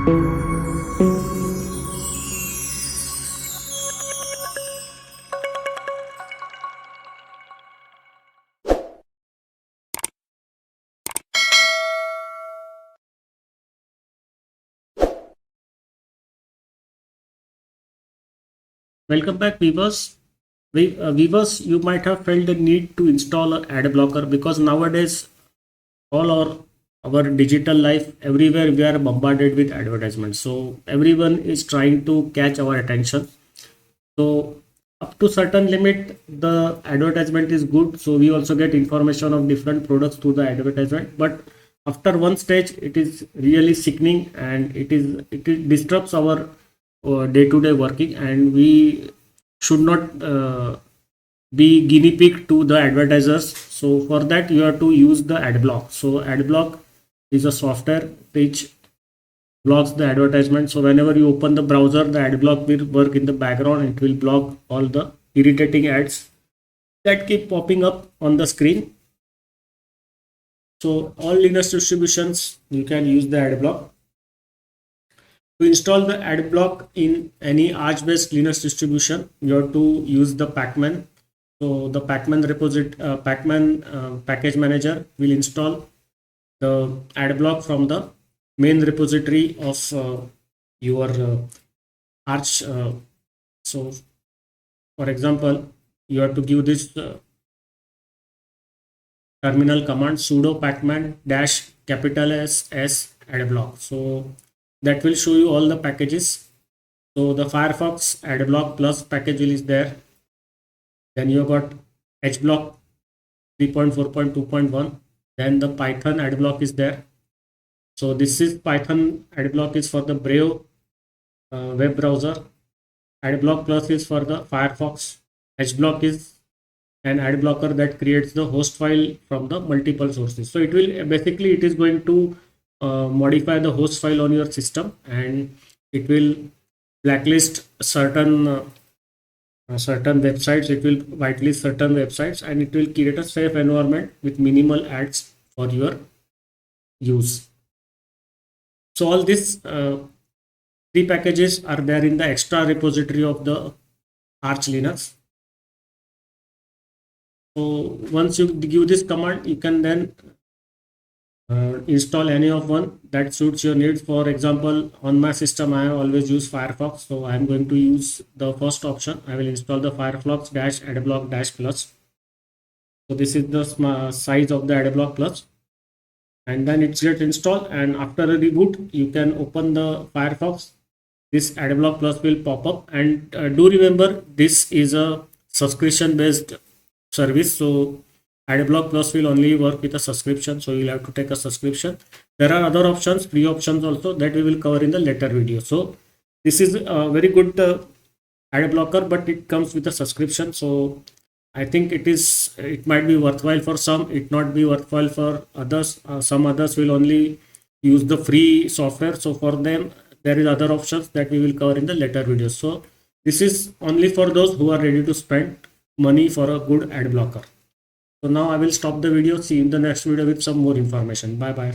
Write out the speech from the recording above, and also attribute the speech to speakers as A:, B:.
A: Welcome back, viewers. Viewers, you might have felt the need to install an ad blocker because nowadays all our digital life, everywhere we are bombarded with advertisements. So everyone is trying to catch our attention. So up to certain limit, the advertisement is good. So we also get information of different products through the advertisement. But after one stage, it is really sickening, and it disrupts our day-to-day working, and we should not be guinea pig to the advertisers. So for that, you have to use the ad block. So ad block is a software which blocks the advertisement. So whenever you open the browser, the ad block will work in the background. It will block all the irritating ads that keep popping up on the screen. So all Linux distributions, you can use the ad block. To install the ad block in any Arch-based Linux distribution, you have to use the Pacman. So the Pacman package manager will install the ad block from the main repository of your Arch. So for example, you have to give this terminal command sudo pacman -S adblock. So that will show you all the packages. So the Firefox Adblock Plus package is there. Then you got HBlock 3.4.2.1. Then the Python Adblock is there. So this is Python Adblock is for the Brave web browser. Adblock Plus is for the Firefox. HBlock is an ad blocker that creates the host file from the multiple sources. So it will basically, it is going to modify the host file on your system, and it will blacklist certain websites. It will whitelist certain websites, and it will create a safe environment with minimal ads for your use. So all these three packages are there in the extra repository of the Arch Linux. So once you give this command, you can then install any of one that suits your needs. For example, on my system, I always use Firefox, so I'm going to use the first option. I will install the Firefox Adblock Plus. So this is the size of the Adblock Plus, and then it's get installed. And after a reboot, you can open the Firefox. This Adblock Plus will pop up, and do remember, this is a subscription based service. So Adblock Plus will only work with a subscription, so you'll have to take a subscription. There are other options, free options also, that we will cover in the later video. So this is a very good ad blocker, but it comes with a subscription. So I think it might be worthwhile for some, it not be worthwhile for others. Some others will only use the free software. So for them, there is other options that we will cover in the later videos. So this is only for those who are ready to spend money for a good ad blocker. So now I will stop the video. See you in the next video with some more information. Bye bye.